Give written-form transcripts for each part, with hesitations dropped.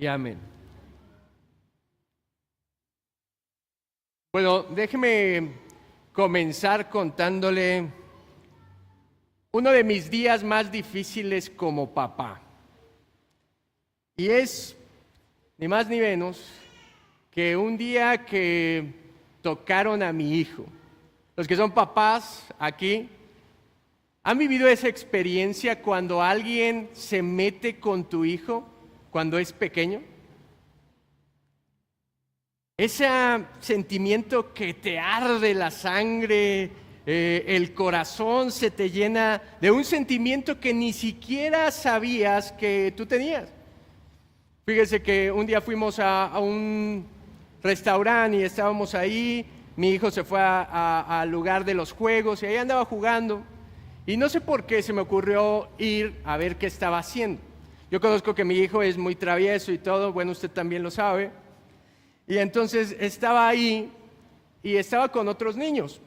y amén. Bueno, déjeme comenzar contándole uno de mis días más difíciles como papá. Y es ni más ni menos que un día que tocaron a mi hijo. Los que son papás aquí, ¿han vivido esa experiencia cuando alguien se mete con tu hijo cuando es pequeño? Ese sentimiento que te arde la sangre, el corazón se te llena de un sentimiento que ni siquiera sabías que tú tenías. Fíjese que un día fuimos a un restaurante y estábamos ahí, mi hijo se fue al lugar de los juegos y ahí andaba jugando y no sé por qué se me ocurrió ir a ver qué estaba haciendo. Yo conozco que mi hijo es muy travieso y todo, bueno, usted también lo sabe. Y entonces estaba ahí y estaba con otros niños.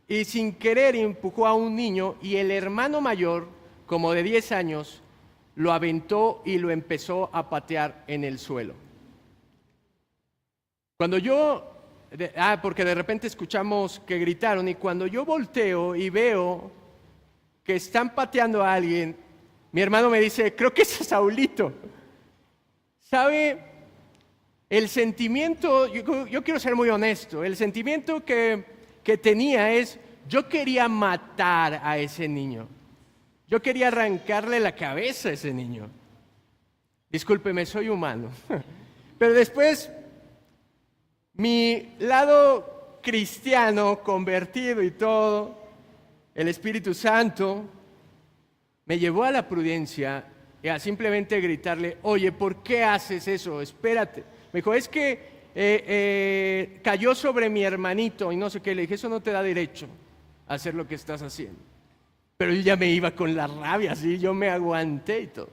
Y sin querer empujó a un niño y el hermano mayor, como de 10 años, lo aventó y lo empezó a patear en el suelo. Cuando porque de repente escuchamos que gritaron y cuando yo volteo y veo que están pateando a alguien, mi hermano me dice, creo que ese es Saulito. ¿Sabe? El sentimiento, yo quiero ser muy honesto, el sentimiento que tenía es, yo quería matar a ese niño. Yo quería arrancarle la cabeza a ese niño. Discúlpeme, soy humano. Pero después, mi lado cristiano, convertido y todo, el Espíritu Santo, me llevó a la prudencia y a simplemente gritarle, oye, ¿por qué haces eso? Espérate. Me dijo, es que cayó sobre mi hermanito y no sé qué. Le dije, eso no te da derecho a hacer lo que estás haciendo. Pero yo ya me iba con la rabia, así, yo me aguanté y todo.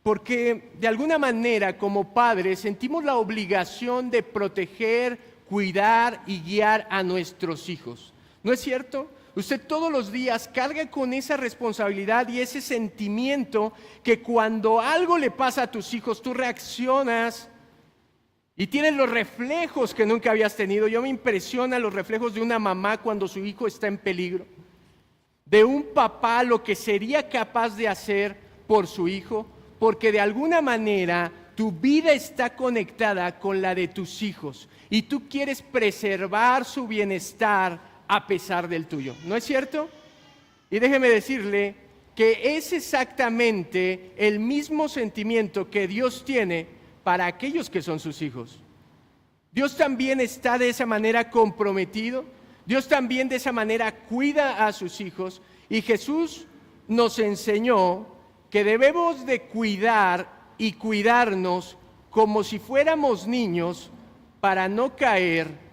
Porque de alguna manera como padres sentimos la obligación de proteger, cuidar y guiar a nuestros hijos. ¿No es cierto? Usted todos los días carga con esa responsabilidad y ese sentimiento que cuando algo le pasa a tus hijos, tú reaccionas y tienes los reflejos que nunca habías tenido. Yo me impresiona los reflejos de una mamá cuando su hijo está en peligro, de un papá lo que sería capaz de hacer por su hijo, porque de alguna manera tu vida está conectada con la de tus hijos y tú quieres preservar su bienestar a pesar del tuyo, ¿no es cierto? Y déjeme decirle que es exactamente el mismo sentimiento que Dios tiene para aquellos que son sus hijos. Dios también está de esa manera comprometido, Dios también de esa manera cuida a sus hijos y Jesús nos enseñó que debemos de cuidar y cuidarnos como si fuéramos niños para no caer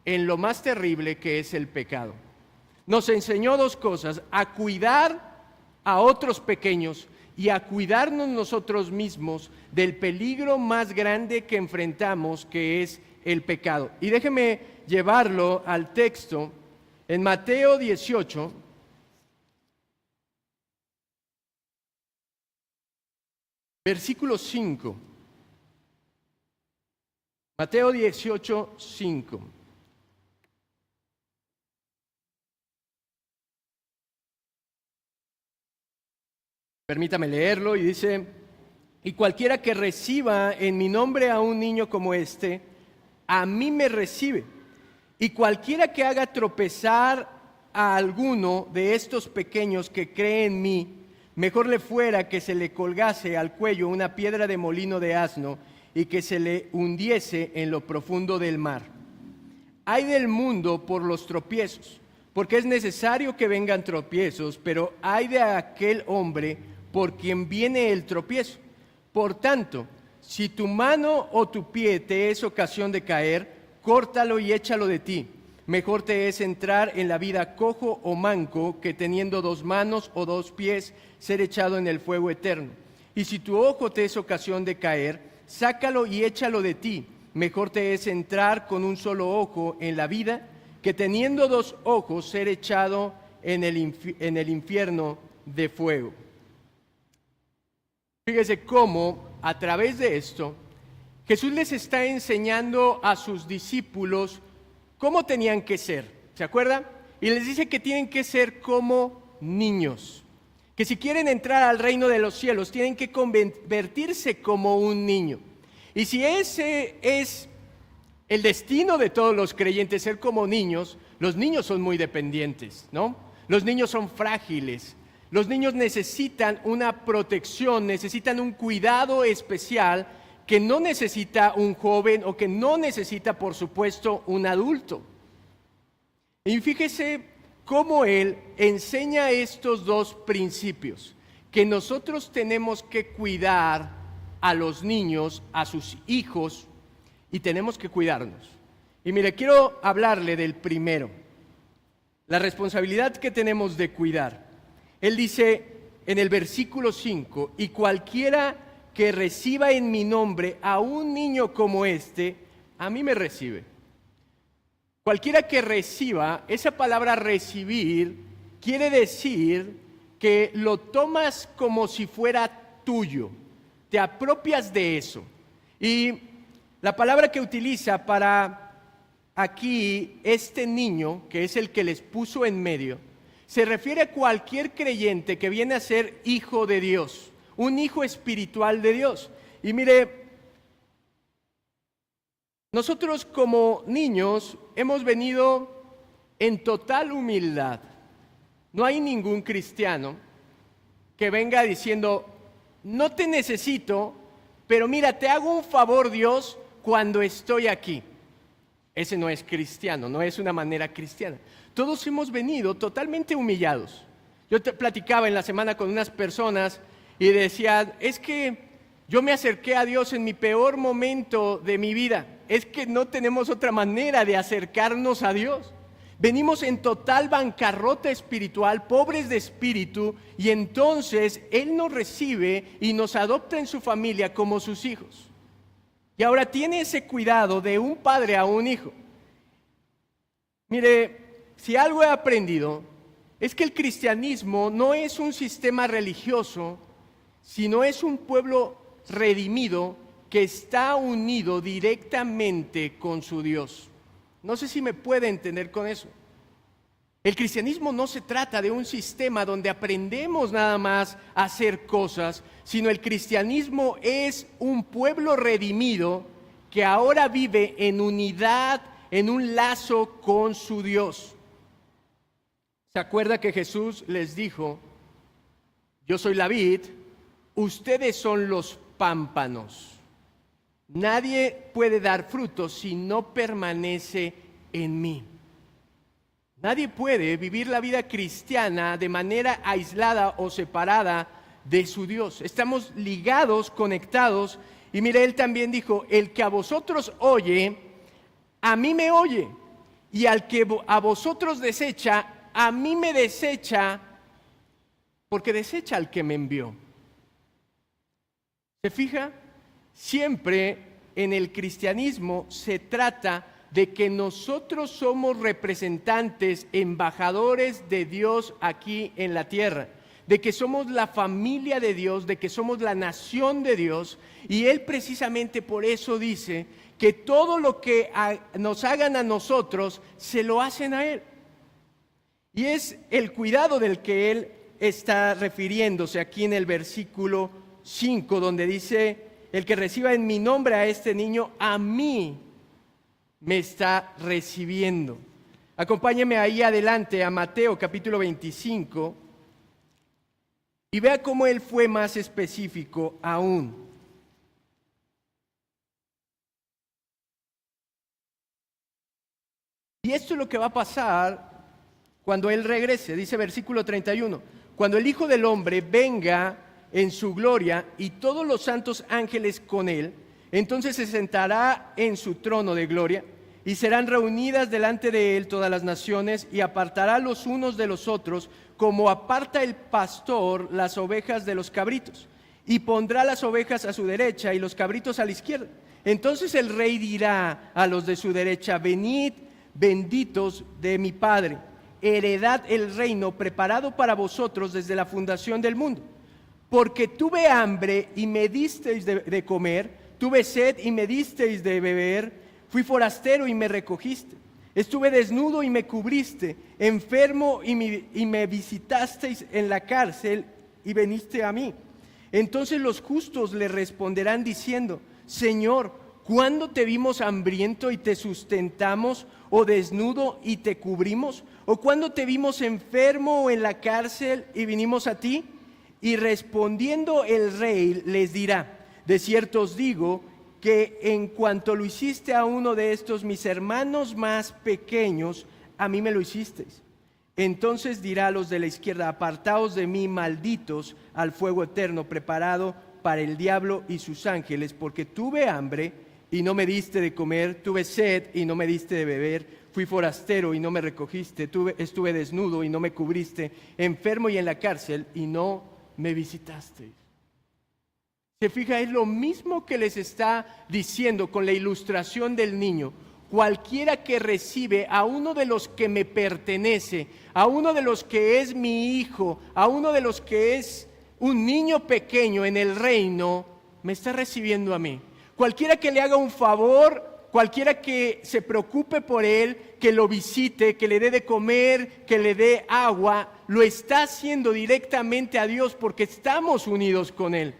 en lo más terrible que es el pecado. Nos enseñó dos cosas, a cuidar a otros pequeños y a cuidarnos nosotros mismos del peligro más grande que enfrentamos, que es el pecado. Y déjeme llevarlo al texto en Mateo 18, versículo 5. Mateo 18, 5. Permítame leerlo y dice, y cualquiera que reciba en mi nombre a un niño como este, a mí me recibe. Y cualquiera que haga tropezar a alguno de estos pequeños que cree en mí, mejor le fuera que se le colgase al cuello una piedra de molino de asno y que se le hundiese en lo profundo del mar. Ay del mundo por los tropiezos, porque es necesario que vengan tropiezos, pero ay de aquel hombre por quien viene el tropiezo. Por tanto, si tu mano o tu pie te es ocasión de caer, córtalo y échalo de ti. Mejor te es entrar en la vida cojo o manco que teniendo 2 manos o 2 pies ser echado en el fuego eterno. Y si tu ojo te es ocasión de caer, sácalo y échalo de ti. Mejor te es entrar con un solo ojo en la vida que teniendo 2 ojos ser echado en el infierno de fuego. Fíjese cómo a través de esto, Jesús les está enseñando a sus discípulos cómo tenían que ser. ¿Se acuerdan? Y les dice que tienen que ser como niños. Que si quieren entrar al reino de los cielos, tienen que convertirse como un niño. Y si ese es el destino de todos los creyentes, ser como niños, los niños son muy dependientes, ¿no? Los niños son frágiles. Los niños necesitan una protección, necesitan un cuidado especial que no necesita un joven o que no necesita, por supuesto, un adulto. Y fíjese cómo él enseña estos dos principios, que nosotros tenemos que cuidar a los niños, a sus hijos, y tenemos que cuidarnos. Y mire, quiero hablarle del primero, la responsabilidad que tenemos de cuidar. Él dice en el versículo 5, y cualquiera que reciba en mi nombre a un niño como este, a mí me recibe. Cualquiera que reciba, esa palabra recibir, quiere decir que lo tomas como si fuera tuyo, te apropias de eso. Y la palabra que utiliza para aquí este niño, que es el que les puso en medio, se refiere a cualquier creyente que viene a ser hijo de Dios, un hijo espiritual de Dios. Y mire, nosotros como niños hemos venido en total humildad. No hay ningún cristiano que venga diciendo, no te necesito, pero mira, te hago un favor, Dios, cuando estoy aquí. Ese no es cristiano, no es una manera cristiana. Todos hemos venido totalmente humillados. Yo platicaba en la semana con unas personas y decía, es que yo me acerqué a Dios en mi peor momento de mi vida. Es que no tenemos otra manera de acercarnos a Dios. Venimos en total bancarrota espiritual, pobres de espíritu, y entonces Él nos recibe y nos adopta en su familia como sus hijos. Y ahora tiene ese cuidado de un padre a un hijo. Mire, si algo he aprendido, es que el cristianismo no es un sistema religioso, sino es un pueblo redimido que está unido directamente con su Dios. No sé si me puede entender con eso. El cristianismo no se trata de un sistema donde aprendemos nada más a hacer cosas, sino el cristianismo es un pueblo redimido que ahora vive en unidad, en un lazo con su Dios. ¿Se acuerda que Jesús les dijo, yo soy la vid, ustedes son los pámpanos? Nadie puede dar fruto si no permanece en mí. Nadie puede vivir la vida cristiana de manera aislada o separada de su Dios. Estamos ligados, conectados. Y mire, él también dijo, el que a vosotros oye, a mí me oye. Y al que a vosotros desecha, a mí me desecha, porque desecha al que me envió. ¿Se fija? Siempre en el cristianismo se trata de que nosotros somos representantes, embajadores de Dios aquí en la tierra, de que somos la familia de Dios, de que somos la nación de Dios, y Él precisamente por eso dice que todo lo que nos hagan a nosotros, se lo hacen a Él. Y es el cuidado del que Él está refiriéndose aquí en el versículo 5, donde dice, el que reciba en mi nombre a este niño, a mí me está recibiendo. Acompáñeme ahí adelante a Mateo capítulo 25 y vea cómo él fue más específico aún. Y esto es lo que va a pasar cuando él regrese. Dice versículo 31, cuando el Hijo del Hombre venga en su gloria y todos los santos ángeles con él, entonces se sentará en su trono de gloria y serán reunidas delante de él todas las naciones y apartará los unos de los otros como aparta el pastor las ovejas de los cabritos y pondrá las ovejas a su derecha y los cabritos a la izquierda. Entonces el rey dirá a los de su derecha, venid benditos de mi Padre, heredad el reino preparado para vosotros desde la fundación del mundo. Porque tuve hambre y me disteis de comer, tuve sed y me disteis de beber, fui forastero y me recogiste, estuve desnudo y me cubriste, enfermo y me visitasteis en la cárcel y veniste a mí. Entonces los justos le responderán diciendo: Señor, ¿cuándo te vimos hambriento y te sustentamos, o desnudo y te cubrimos? ¿O cuándo te vimos enfermo o en la cárcel y vinimos a ti? Y respondiendo el rey les dirá: de cierto os digo que en cuanto lo hiciste a uno de estos mis hermanos más pequeños, a mí me lo hicisteis. Entonces dirá a los de la izquierda: apartaos de mí, malditos, al fuego eterno preparado para el diablo y sus ángeles, porque tuve hambre y no me diste de comer, tuve sed y no me diste de beber, fui forastero y no me recogiste, estuve desnudo y no me cubriste, enfermo y en la cárcel y no me visitasteis. Se fija, es lo mismo que les está diciendo con la ilustración del niño. Cualquiera que recibe a uno de los que me pertenece, a uno de los que es mi hijo, a uno de los que es un niño pequeño en el reino, me está recibiendo a mí. Cualquiera que le haga un favor, cualquiera que se preocupe por él, que lo visite, que le dé de comer, que le dé agua, lo está haciendo directamente a Dios porque estamos unidos con él.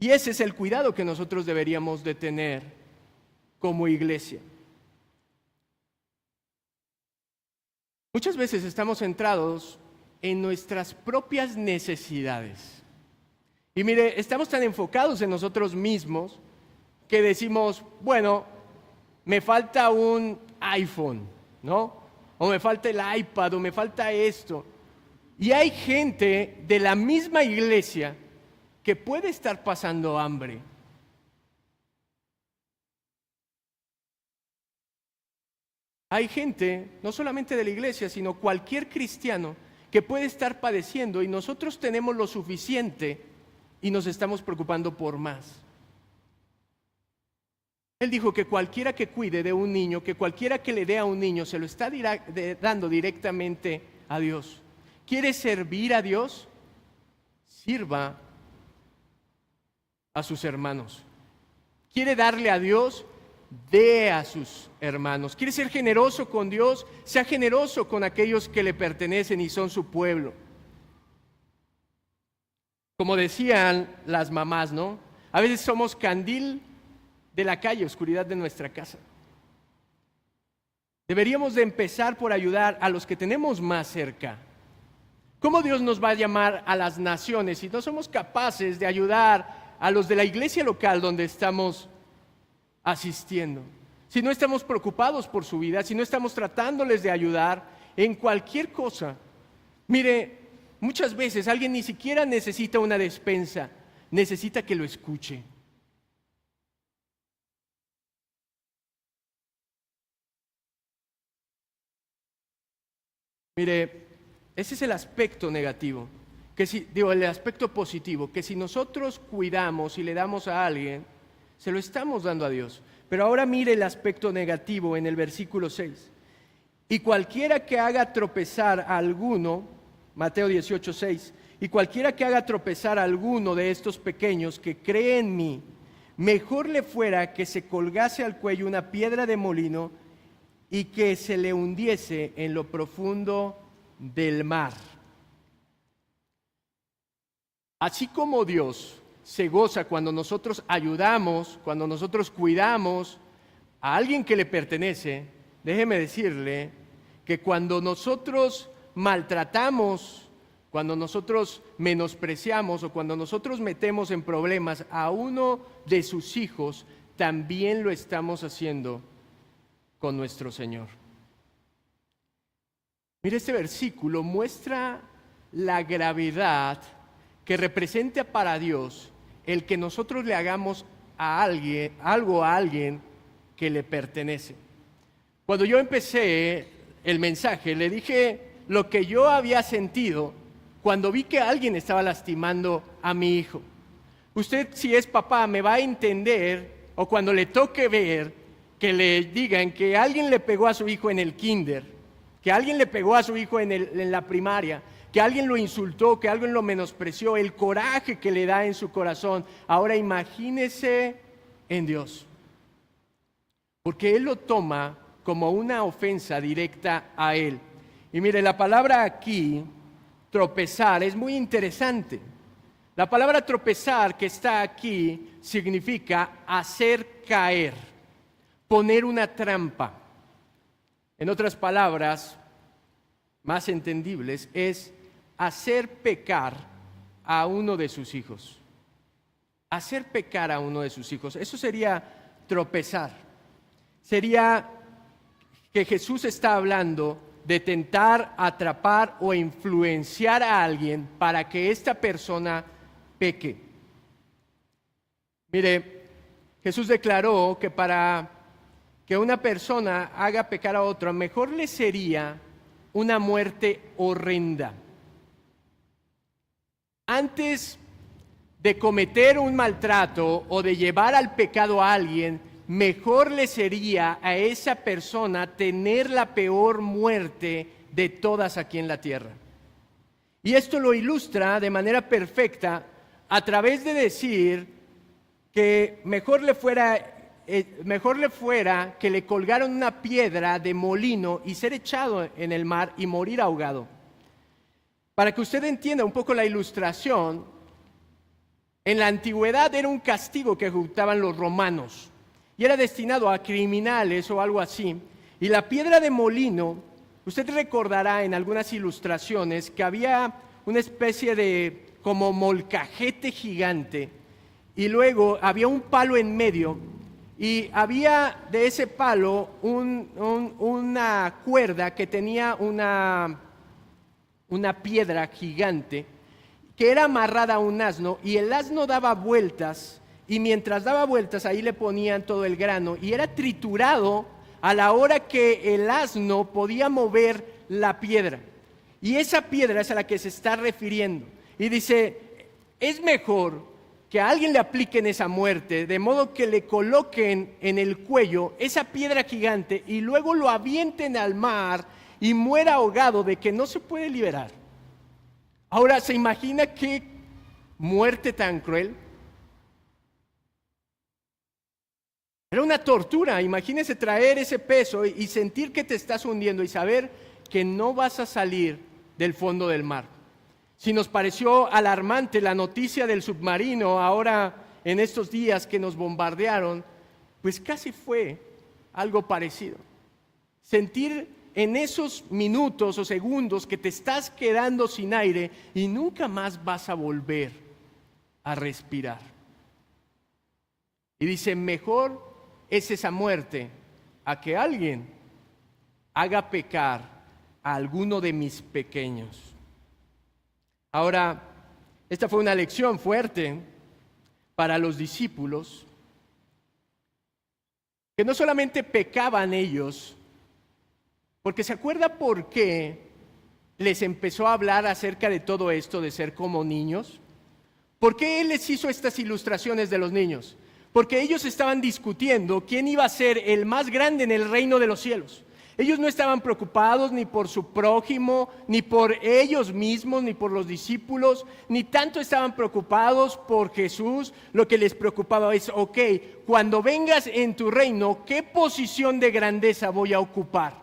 Y ese es el cuidado que nosotros deberíamos de tener como iglesia. Muchas veces estamos centrados en nuestras propias necesidades. Y mire, estamos tan enfocados en nosotros mismos que decimos: bueno, me falta un iPhone, ¿no? O me falta el iPad, o me falta esto. Y hay gente de la misma iglesia que puede estar pasando hambre. Hay gente, no solamente de la iglesia, sino cualquier cristiano que puede estar padeciendo y nosotros tenemos lo suficiente y nos estamos preocupando por más. Él dijo que cualquiera que cuide de un niño, que cualquiera que le dé a un niño, se lo está dando directamente a Dios. ¿Quiere servir a Dios? Sirva a sus hermanos. ¿Quiere darle a Dios? Dé a sus hermanos. ¿Quiere ser generoso con Dios? Sea generoso con aquellos que le pertenecen y son su pueblo. Como decían las mamás, ¿no? A veces somos candil de la calle, oscuridad de nuestra casa. Deberíamos de empezar por ayudar a los que tenemos más cerca. ¿Cómo Dios nos va a llamar a las naciones si no somos capaces de ayudar a los de la iglesia local donde estamos asistiendo? Si no estamos preocupados por su vida, si no estamos tratándoles de ayudar en cualquier cosa. Mire, muchas veces alguien ni siquiera necesita una despensa, necesita que lo escuche. Mire, ese es el aspecto negativo, el aspecto positivo, que si nosotros cuidamos y le damos a alguien, se lo estamos dando a Dios. Pero ahora mire el aspecto negativo en el versículo 6. Y cualquiera que haga tropezar a alguno, Mateo 18:6, y cualquiera que haga tropezar a alguno de estos pequeños que cree en mí, mejor le fuera que se colgase al cuello una piedra de molino y que se le hundiese en lo profundo del mar. Así como Dios se goza cuando nosotros ayudamos, cuando nosotros cuidamos a alguien que le pertenece, déjeme decirle que cuando nosotros maltratamos, cuando nosotros menospreciamos o cuando nosotros metemos en problemas a uno de sus hijos, también lo estamos haciendo con nuestro Señor. Mire, este versículo muestra la gravedad que representa para Dios el que nosotros le hagamos a alguien, algo a alguien que le pertenece. Cuando yo empecé el mensaje, le dije lo que yo había sentido cuando vi que alguien estaba lastimando a mi hijo. Usted, si es papá, me va a entender, o cuando le toque ver que le digan que alguien le pegó a su hijo en el kinder, que alguien le pegó a su hijo en la primaria, que alguien lo insultó, que alguien lo menospreció, el coraje que le da en su corazón. Ahora imagínese en Dios, porque Él lo toma como una ofensa directa a Él. Y mire, la palabra aquí, tropezar, es muy interesante. La palabra tropezar que está aquí significa hacer caer, poner una trampa. En otras palabras, más entendibles, es hacer pecar a uno de sus hijos. Hacer pecar a uno de sus hijos. Eso sería tropezar. Sería que Jesús está hablando de tentar, atrapar o influenciar a alguien para que esta persona peque. Mire, Jesús declaró que para que una persona haga pecar a otra, mejor le sería una muerte horrenda. Antes de cometer un maltrato o de llevar al pecado a alguien, mejor le sería a esa persona tener la peor muerte de todas aquí en la tierra. Y esto lo ilustra de manera perfecta a través de decir que mejor le fuera que le colgaron una piedra de molino y ser echado en el mar y morir ahogado. Para que usted entienda un poco la ilustración, en la antigüedad era un castigo que ejecutaban los romanos y era destinado a criminales o algo así. Y la piedra de molino, usted recordará en algunas ilustraciones que había una especie de como molcajete gigante y luego había un palo en medio y había de ese palo una cuerda que tenía una piedra gigante que era amarrada a un asno y el asno daba vueltas y mientras daba vueltas ahí le ponían todo el grano y era triturado a la hora que el asno podía mover la piedra. Y esa piedra es a la que se está refiriendo. Y dice, es mejor que a alguien le apliquen esa muerte, de modo que le coloquen en el cuello esa piedra gigante y luego lo avienten al mar y muera ahogado de que no se puede liberar. Ahora, ¿se imagina qué muerte tan cruel? Era una tortura. Imagínese traer ese peso y sentir que te estás hundiendo y saber que no vas a salir del fondo del mar. Si nos pareció alarmante la noticia del submarino ahora en estos días que nos bombardearon, pues casi fue algo parecido. Sentir en esos minutos o segundos que te estás quedando sin aire y nunca más vas a volver a respirar. Y dice, mejor es esa muerte a que alguien haga pecar a alguno de mis pequeños. Ahora, esta fue una lección fuerte para los discípulos, que no solamente pecaban ellos, porque ¿se acuerda por qué les empezó a hablar acerca de todo esto de ser como niños? ¿Por qué Él les hizo estas ilustraciones de los niños? Porque ellos estaban discutiendo quién iba a ser el más grande en el reino de los cielos. Ellos no estaban preocupados ni por su prójimo, ni por ellos mismos, ni por los discípulos, ni tanto estaban preocupados por Jesús. Lo que les preocupaba es, ok, cuando vengas en tu reino, ¿qué posición de grandeza voy a ocupar?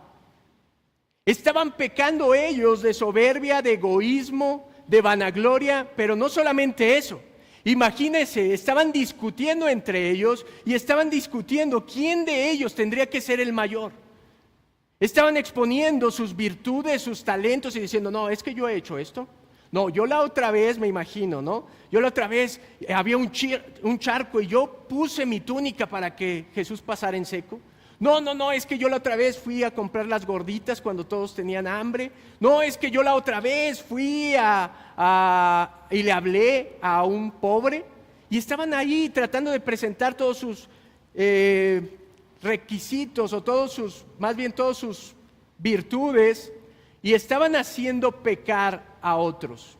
Estaban pecando ellos de soberbia, de egoísmo, de vanagloria, pero no solamente eso. Imagínense, estaban discutiendo entre ellos y estaban discutiendo quién de ellos tendría que ser el mayor. Estaban exponiendo sus virtudes, sus talentos y diciendo, no, es que yo he hecho esto. No, yo la otra vez me imagino, ¿no? Yo la otra vez había un charco y yo puse mi túnica para que Jesús pasara en seco. No, es que yo la otra vez fui a comprar las gorditas cuando todos tenían hambre. No, es que yo la otra vez fui y le hablé a un pobre. Y estaban ahí tratando de presentar todos sus requisitos o todos sus virtudes y estaban haciendo pecar a otros.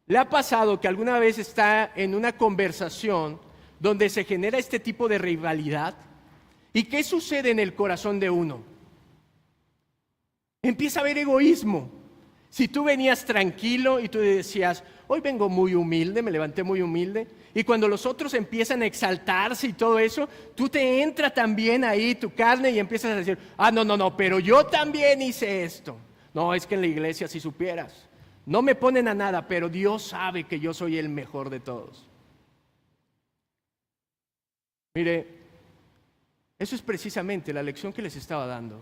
¿Le ha pasado que alguna vez está en una conversación donde se genera este tipo de rivalidad? ¿Y qué sucede en el corazón de uno? Empieza a haber egoísmo, Si tú venías tranquilo y tú decías, hoy vengo muy humilde, me levanté muy humilde, y cuando los otros empiezan a exaltarse y todo eso, tú te entra también ahí tu carne y empiezas a decir, no, pero yo también hice esto. No, es que en la iglesia si supieras, no me ponen a nada, pero Dios sabe que yo soy el mejor de todos. Mire, eso es precisamente la lección que les estaba dando.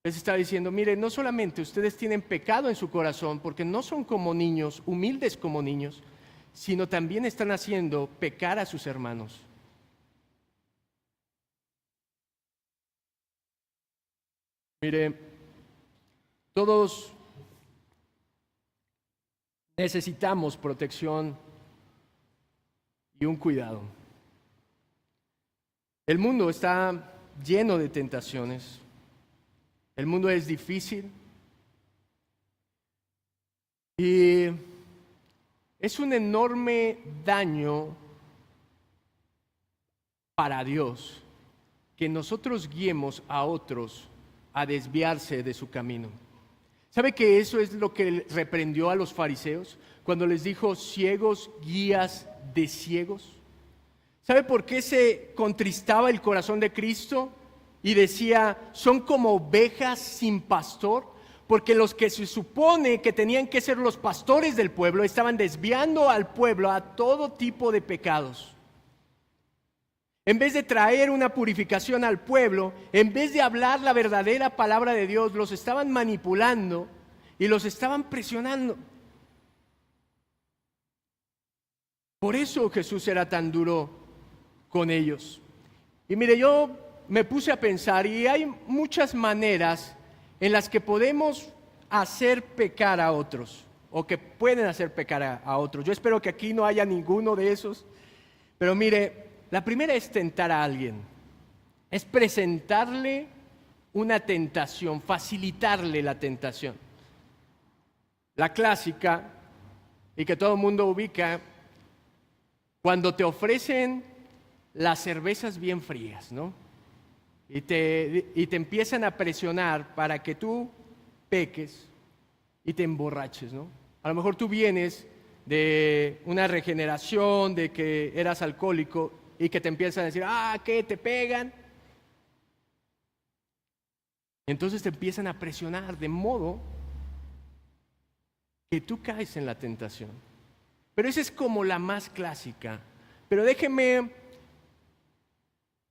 Les estaba diciendo, mire, no solamente ustedes tienen pecado en su corazón, porque no son como niños, humildes como niños, sino también están haciendo pecar a sus hermanos. Mire, todos necesitamos protección y un cuidado. El mundo está lleno de tentaciones. El mundo es difícil y es un enorme daño para Dios que nosotros guiemos a otros a desviarse de su camino. ¿Sabe que eso es lo que reprendió a los fariseos cuando les dijo ciegos, guías de ciegos? ¿Sabe por qué se contristaba el corazón de Cristo? Y decía, son como ovejas sin pastor, porque los que se supone que tenían que ser los pastores del pueblo estaban desviando al pueblo a todo tipo de pecados. En vez de traer una purificación al pueblo, en vez de hablar la verdadera palabra de Dios, los estaban manipulando y los estaban presionando. Por eso Jesús era tan duro con ellos. Y mire, yo me puse a pensar y hay muchas maneras en las que podemos hacer pecar a otros o que pueden hacer pecar a otros. Yo espero que aquí no haya ninguno de esos, pero mire, la primera es tentar a alguien, es presentarle una tentación, facilitarle la tentación. La clásica y que todo el mundo ubica, cuando te ofrecen las cervezas bien frías, ¿no? Y te empiezan a presionar para que tú peques y te emborraches, ¿no? A lo mejor tú vienes de una regeneración, de que eras alcohólico y que te empiezan a decir, ¿qué? ¿Te pegan? Y entonces te empiezan a presionar de modo que tú caes en la tentación. Pero esa es como la más clásica. Pero déjeme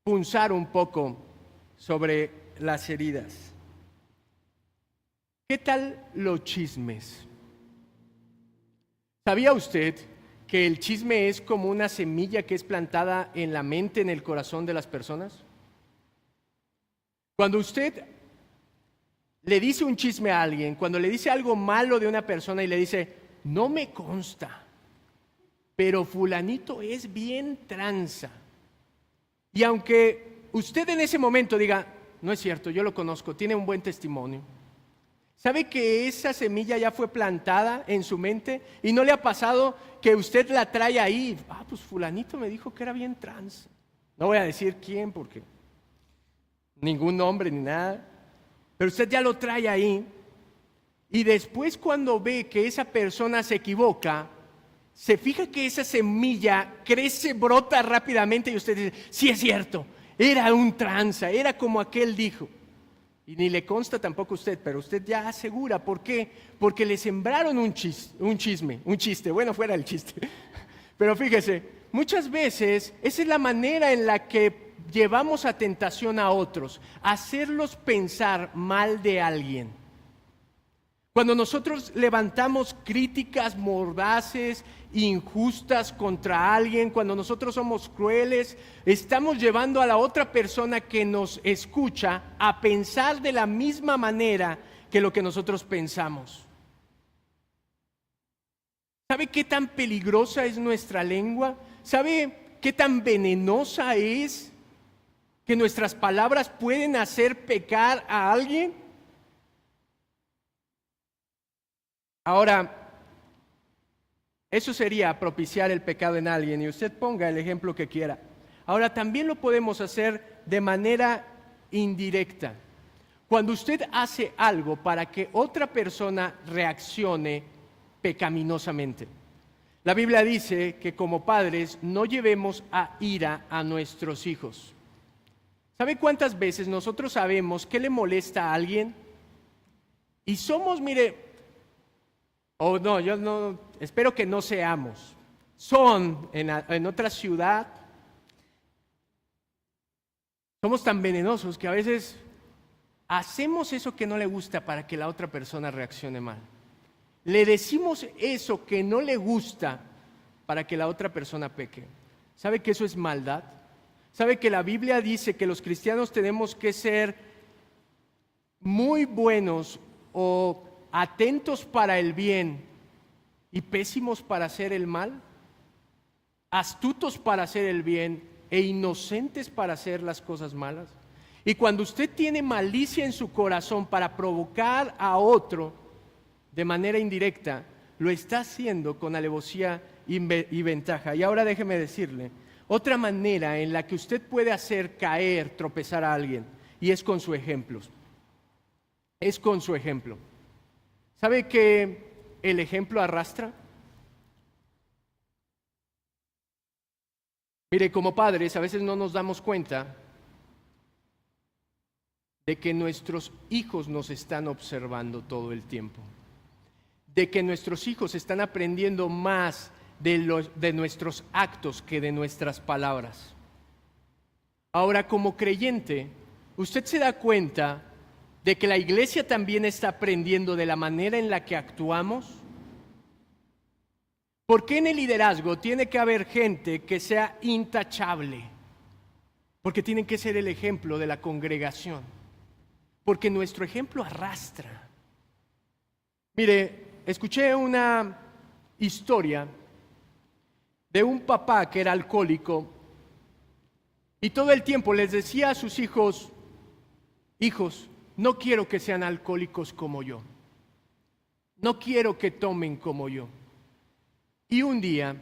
punzar un poco sobre las heridas. ¿Qué tal los chismes? ¿Sabía usted que el chisme es como una semilla que es plantada en la mente, en el corazón de las personas? Cuando usted le dice un chisme a alguien, cuando le dice algo malo de una persona y le dice, no me consta, pero fulanito es bien tranza. Y aunque usted en ese momento diga, no es cierto, yo lo conozco, tiene un buen testimonio. ¿Sabe que esa semilla ya fue plantada en su mente y no le ha pasado que usted la trae ahí? Pues fulanito me dijo que era bien trans. No voy a decir quién porque ningún nombre ni nada, pero usted ya lo trae ahí y después cuando ve que esa persona se equivoca, se fija que esa semilla crece, brota rápidamente y usted dice, sí es cierto. Era un tranza, era como aquel dijo. Y ni le consta tampoco a usted, pero usted ya asegura. ¿Por qué? Porque le sembraron un chiste. Bueno, fuera el chiste. Pero fíjese, muchas veces esa es la manera en la que llevamos a tentación a otros, hacerlos pensar mal de alguien. Cuando nosotros levantamos críticas mordaces, injustas contra alguien, cuando nosotros somos crueles, estamos llevando a la otra persona que nos escucha a pensar de la misma manera que lo que nosotros pensamos. ¿Sabe qué tan peligrosa es nuestra lengua? ¿Sabe qué tan venenosa es que nuestras palabras pueden hacer pecar a alguien? Ahora, eso sería propiciar el pecado en alguien y usted ponga el ejemplo que quiera. Ahora, también lo podemos hacer de manera indirecta. Cuando usted hace algo para que otra persona reaccione pecaminosamente. La Biblia dice que como padres no llevemos a ira a nuestros hijos. ¿Sabe cuántas veces nosotros sabemos qué le molesta a alguien? Y somos, mire, no, yo no, espero que no seamos. Son en otra ciudad. Somos tan venenosos que a veces hacemos eso que no le gusta para que la otra persona reaccione mal. Le decimos eso que no le gusta para que la otra persona peque. ¿Sabe que eso es maldad? ¿Sabe que la Biblia dice que los cristianos tenemos que ser muy buenos o atentos para el bien y pésimos para hacer el mal? Astutos para hacer el bien e inocentes para hacer las cosas malas. Y cuando usted tiene malicia en su corazón para provocar a otro de manera indirecta, lo está haciendo con alevosía y ventaja. Y ahora déjeme decirle, otra manera en la que usted puede hacer caer, tropezar a alguien, y es con su ejemplo. Es con su ejemplo. ¿Sabe que el ejemplo arrastra? Mire, como padres a veces no nos damos cuenta de que nuestros hijos nos están observando todo el tiempo, de que nuestros hijos están aprendiendo más de nuestros actos que de nuestras palabras. Ahora, como creyente, usted se da cuenta de que la iglesia también está aprendiendo de la manera en la que actuamos. ¿Por qué en el liderazgo tiene que haber gente que sea intachable? Porque tienen que ser el ejemplo de la congregación. Porque nuestro ejemplo arrastra. Mire, escuché una historia de un papá que era alcohólico y todo el tiempo les decía a sus hijos, hijos, no quiero que sean alcohólicos como yo. No quiero que tomen como yo. Y un día,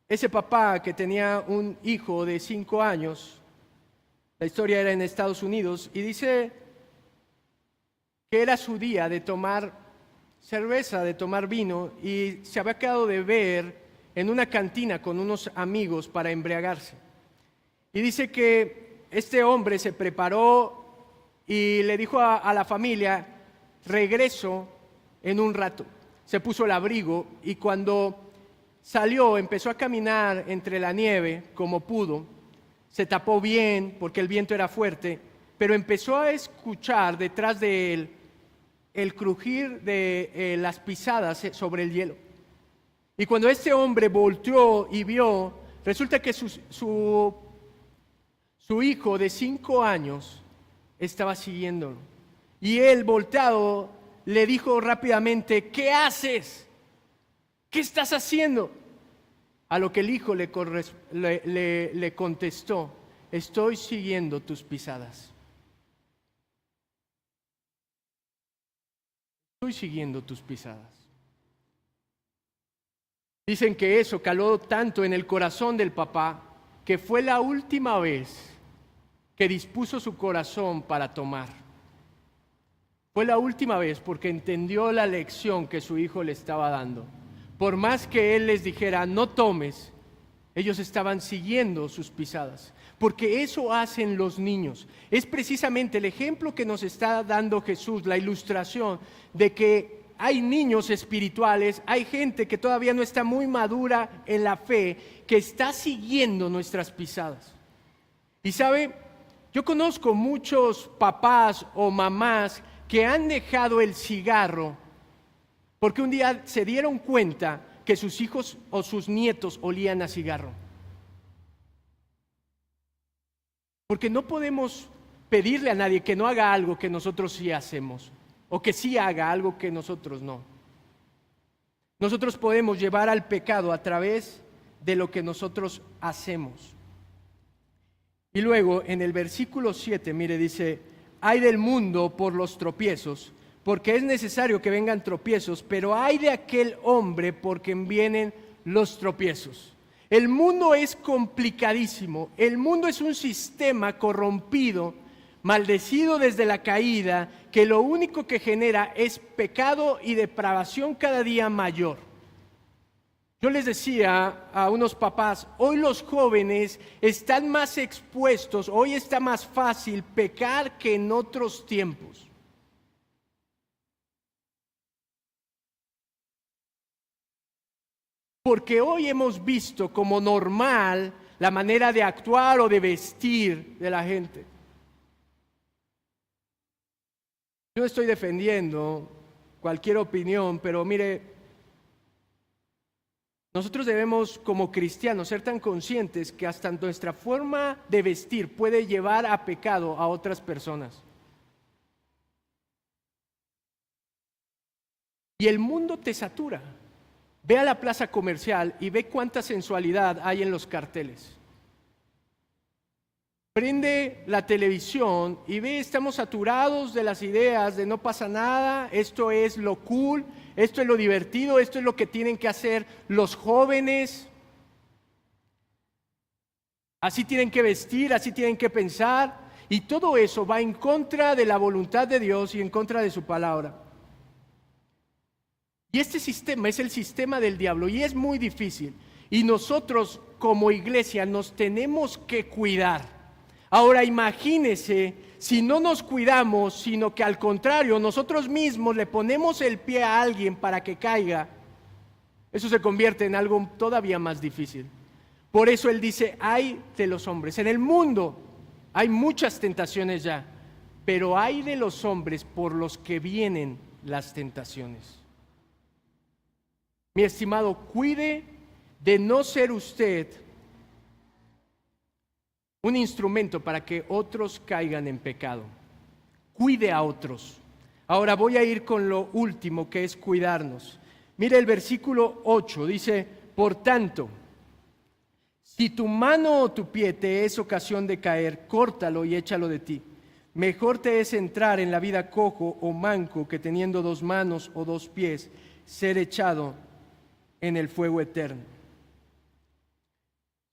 ese papá que tenía un hijo de 5 años, la historia era en Estados Unidos, y dice que era su día de tomar cerveza, de tomar vino, y se había quedado de ver en una cantina con unos amigos para embriagarse. Y dice que este hombre se preparó y le dijo a la familia, regreso en un rato. Se puso el abrigo y cuando salió empezó a caminar entre la nieve como pudo. Se tapó bien porque el viento era fuerte, pero empezó a escuchar detrás de él el crujir de las pisadas sobre el hielo. Y cuando este hombre volteó y vio, resulta que su hijo de 5 años estaba siguiéndolo. Y él, volteado, le dijo rápidamente, ¿qué haces? ¿Qué estás haciendo? A lo que el hijo le contestó, estoy siguiendo tus pisadas. Estoy siguiendo tus pisadas. Dicen que eso caló tanto en el corazón del papá que fue la última vez que dispuso su corazón para tomar. Fue la última vez porque entendió la lección que su hijo le estaba dando. Por más que él les dijera, no tomes, ellos estaban siguiendo sus pisadas. Porque eso hacen los niños. Es precisamente el ejemplo que nos está dando Jesús, la ilustración de que hay niños espirituales, hay gente que todavía no está muy madura en la fe, que está siguiendo nuestras pisadas. Y sabe, yo conozco muchos papás o mamás que han dejado el cigarro porque un día se dieron cuenta que sus hijos o sus nietos olían a cigarro. Porque no podemos pedirle a nadie que no haga algo que nosotros sí hacemos, o que sí haga algo que nosotros no. Nosotros podemos llevar al pecado a través de lo que nosotros hacemos. Y luego en el versículo 7, mire, dice, ay del mundo por los tropiezos, porque es necesario que vengan tropiezos, pero ay de aquel hombre por quien vienen los tropiezos. El mundo es complicadísimo, el mundo es un sistema corrompido, maldecido desde la caída, que lo único que genera es pecado y depravación cada día mayor. Yo les decía a unos papás, hoy los jóvenes están más expuestos, hoy está más fácil pecar que en otros tiempos. Porque hoy hemos visto como normal la manera de actuar o de vestir de la gente. Yo no estoy defendiendo cualquier opinión, pero mire, nosotros debemos como cristianos ser tan conscientes que hasta nuestra forma de vestir puede llevar a pecado a otras personas. Y el mundo te satura. Ve a la plaza comercial y ve cuánta sensualidad hay en los carteles. Prende la televisión y ve, estamos saturados de las ideas de no pasa nada, esto es lo cool, esto es lo divertido, esto es lo que tienen que hacer los jóvenes. Así tienen que vestir, así tienen que pensar, y todo eso va en contra de la voluntad de Dios y en contra de su palabra. Y este sistema es el sistema del diablo y es muy difícil. Y nosotros como iglesia nos tenemos que cuidar. Ahora imagínese si no nos cuidamos, sino que al contrario, nosotros mismos le ponemos el pie a alguien para que caiga. Eso se convierte en algo todavía más difícil. Por eso él dice, ay de los hombres. En el mundo hay muchas tentaciones ya, pero ay de los hombres por los que vienen las tentaciones. Mi estimado, cuide de no ser usted un instrumento para que otros caigan en pecado. Cuide a otros. Ahora voy a ir con lo último, que es cuidarnos. Mire el versículo 8, dice, por tanto, si tu mano o tu pie te es ocasión de caer, córtalo y échalo de ti. Mejor te es entrar en la vida cojo o manco que teniendo 2 manos o 2 pies, ser echado en el fuego eterno.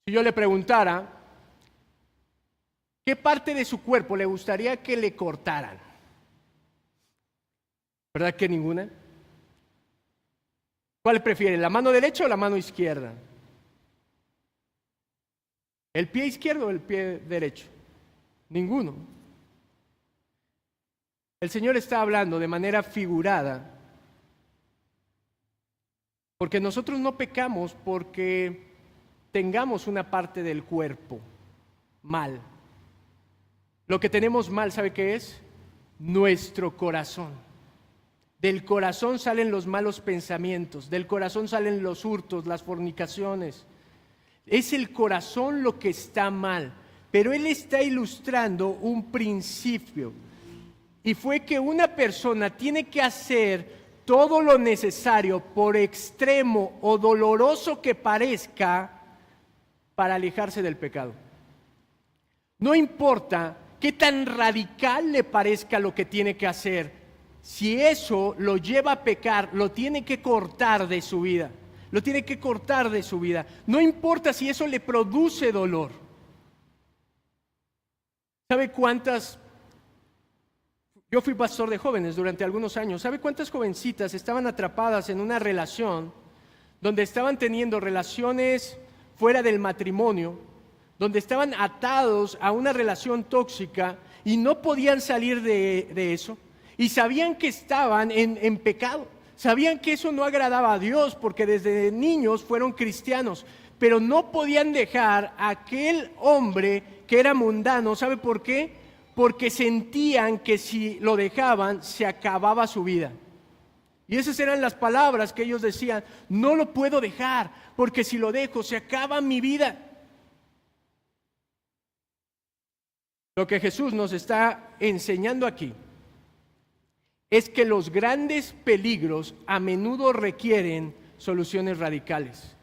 Si yo le preguntara, ¿qué parte de su cuerpo le gustaría que le cortaran? ¿Verdad que ninguna? ¿Cuál prefiere, la mano derecha o la mano izquierda? ¿El pie izquierdo o el pie derecho? Ninguno. El Señor está hablando de manera figurada, porque nosotros no pecamos porque tengamos una parte del cuerpo mal. Lo que tenemos mal, ¿sabe qué es? Nuestro corazón. Del corazón salen los malos pensamientos, del corazón salen los hurtos, las fornicaciones. Es el corazón lo que está mal, pero él está ilustrando un principio. Y fue que una persona tiene que hacer todo lo necesario, por extremo o doloroso que parezca, para alejarse del pecado. No importa qué tan radical le parezca lo que tiene que hacer, si eso lo lleva a pecar, lo tiene que cortar de su vida. Lo tiene que cortar de su vida. No importa si eso le produce dolor. ¿Sabe cuántas? Yo fui pastor de jóvenes durante algunos años. ¿Sabe cuántas jovencitas estaban atrapadas en una relación donde estaban teniendo relaciones fuera del matrimonio, donde estaban atados a una relación tóxica y no podían salir de eso? Y sabían que estaban en pecado. Sabían que eso no agradaba a Dios porque desde niños fueron cristianos, pero no podían dejar a aquel hombre que era mundano. ¿Sabe por qué? Porque sentían que si lo dejaban se acababa su vida. Y esas eran las palabras que ellos decían: no lo puedo dejar porque si lo dejo se acaba mi vida. Lo que Jesús nos está enseñando aquí es que los grandes peligros a menudo requieren soluciones radicales.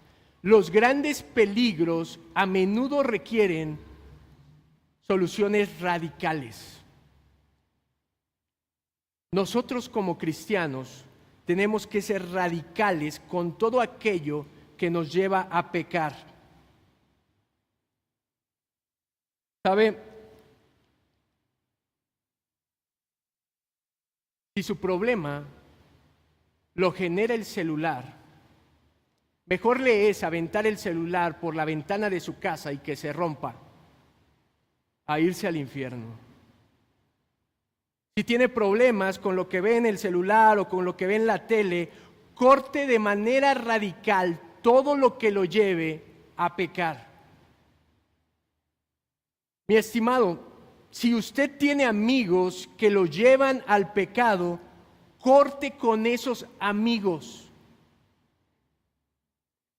Los grandes peligros a menudo requieren soluciones radicales. Nosotros como cristianos tenemos que ser radicales con todo aquello que nos lleva a pecar. ¿Sabe? Si su problema lo genera el celular, mejor le es aventar el celular por la ventana de su casa y que se rompa, a irse al infierno. Si tiene problemas con lo que ve en el celular o con lo que ve en la tele, corte de manera radical todo lo que lo lleve a pecar. Mi estimado, si usted tiene amigos que lo llevan al pecado, corte con esos amigos.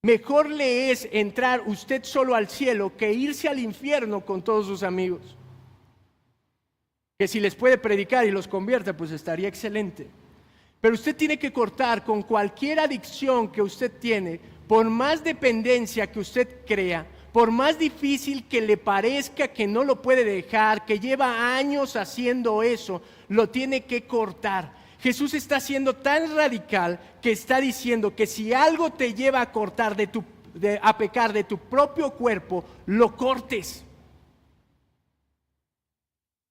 Mejor le es entrar usted solo al cielo que irse al infierno con todos sus amigos. Que si les puede predicar y los convierte, pues estaría excelente. Pero usted tiene que cortar con cualquier adicción que usted tiene, por más dependencia que usted crea, por más difícil que le parezca que no lo puede dejar, que lleva años haciendo eso, lo tiene que cortar. Jesús está siendo tan radical que está diciendo que si algo te lleva a cortar a pecar de tu propio cuerpo, lo cortes.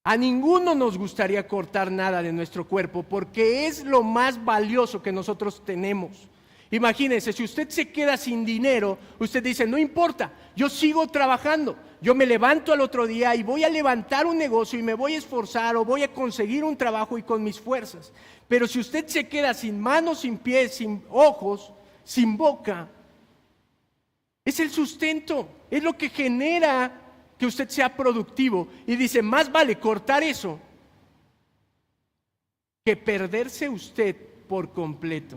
A ninguno nos gustaría cortar nada de nuestro cuerpo porque es lo más valioso que nosotros tenemos. Imagínense, si usted se queda sin dinero, usted dice, no importa, yo sigo trabajando, yo me levanto al otro día y voy a levantar un negocio y me voy a esforzar o voy a conseguir un trabajo y con mis fuerzas. Pero si usted se queda sin manos, sin pies, sin ojos, sin boca, es el sustento, es lo que genera que usted sea productivo. Y dice, más vale cortar eso que perderse usted por completo.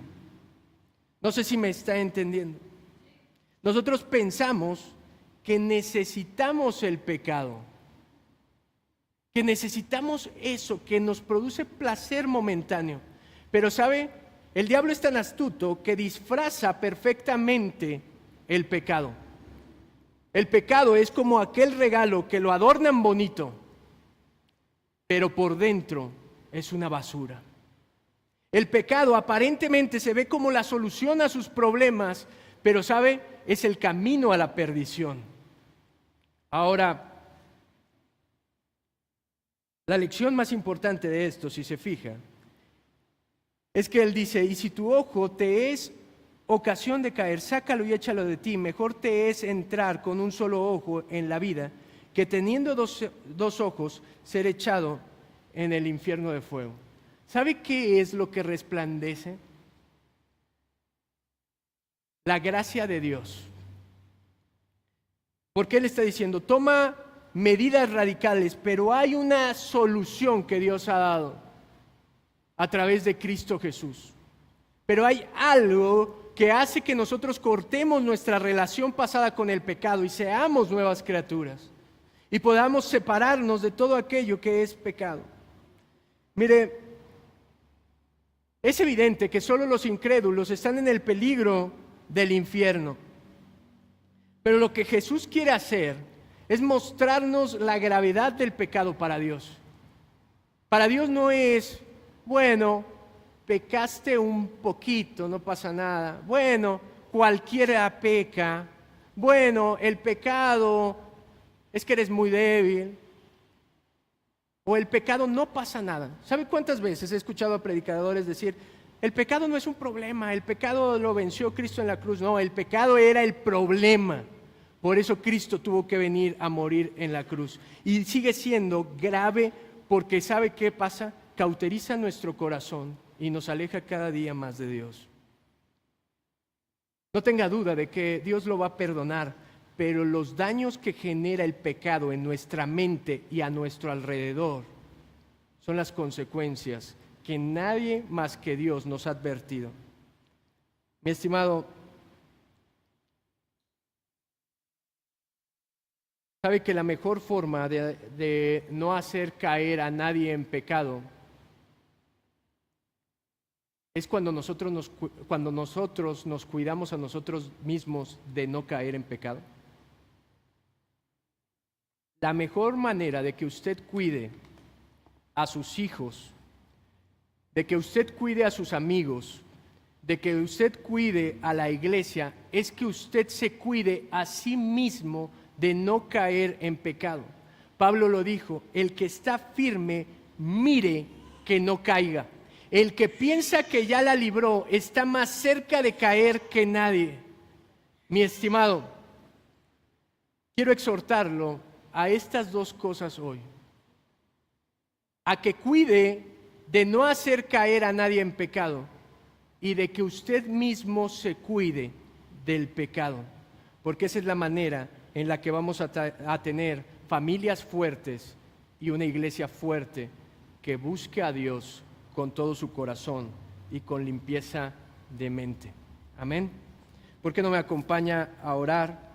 No sé si me está entendiendo. Nosotros pensamos que necesitamos el pecado, que necesitamos eso que nos produce placer momentáneo. Pero ¿sabe? El diablo es tan astuto que disfraza perfectamente el pecado. El pecado es como aquel regalo que lo adornan bonito, pero por dentro es una basura. El pecado aparentemente se ve como la solución a sus problemas, pero ¿sabe? Es el camino a la perdición. Ahora, la lección más importante de esto, si se fija, es que él dice, y si tu ojo te es ocasión de caer, sácalo y échalo de ti. Mejor te es entrar con un solo ojo en la vida, que teniendo dos ojos, ser echado en el infierno de fuego. ¿Sabe qué es lo que resplandece? La gracia de Dios. Porque Él está diciendo, toma medidas radicales, pero hay una solución que Dios ha dado a través de Cristo Jesús. Pero hay algo que hace que nosotros cortemos nuestra relación pasada con el pecado y seamos nuevas criaturas y podamos separarnos de todo aquello que es pecado. Mire, es evidente que solo los incrédulos están en el peligro del infierno. Pero lo que Jesús quiere hacer es mostrarnos la gravedad del pecado para Dios. Para Dios no es, bueno, pecaste un poquito, no pasa nada. Bueno, cualquiera peca. Bueno, el pecado es que eres muy débil. O el pecado no pasa nada. ¿Sabe cuántas veces he escuchado a predicadores decir, el pecado no es un problema, el pecado lo venció Cristo en la cruz? No, el pecado era el problema. Por eso Cristo tuvo que venir a morir en la cruz. Y sigue siendo grave porque ¿sabe qué pasa? Cauteriza nuestro corazón y nos aleja cada día más de Dios. No tenga duda de que Dios lo va a perdonar, pero los daños que genera el pecado en nuestra mente y a nuestro alrededor son las consecuencias que nadie más que Dios nos ha advertido. Mi estimado, sabe que la mejor forma de no hacer caer a nadie en pecado es cuando nosotros nos cuidamos a nosotros mismos de no caer en pecado. La mejor manera de que usted cuide a sus hijos, de que usted cuide a sus amigos, de que usted cuide a la iglesia, es que usted se cuide a sí mismo de no caer en pecado. Pablo lo dijo, el que está firme, mire que no caiga. El que piensa que ya la libró está más cerca de caer que nadie. Mi estimado, quiero exhortarlo a estas dos cosas hoy. A que cuide de no hacer caer a nadie en pecado y de que usted mismo se cuide del pecado, porque esa es la manera en la que vamos a tener familias fuertes y una iglesia fuerte que busque a Dios con todo su corazón y con limpieza de mente. Amén. ¿Por qué no me acompaña a orar?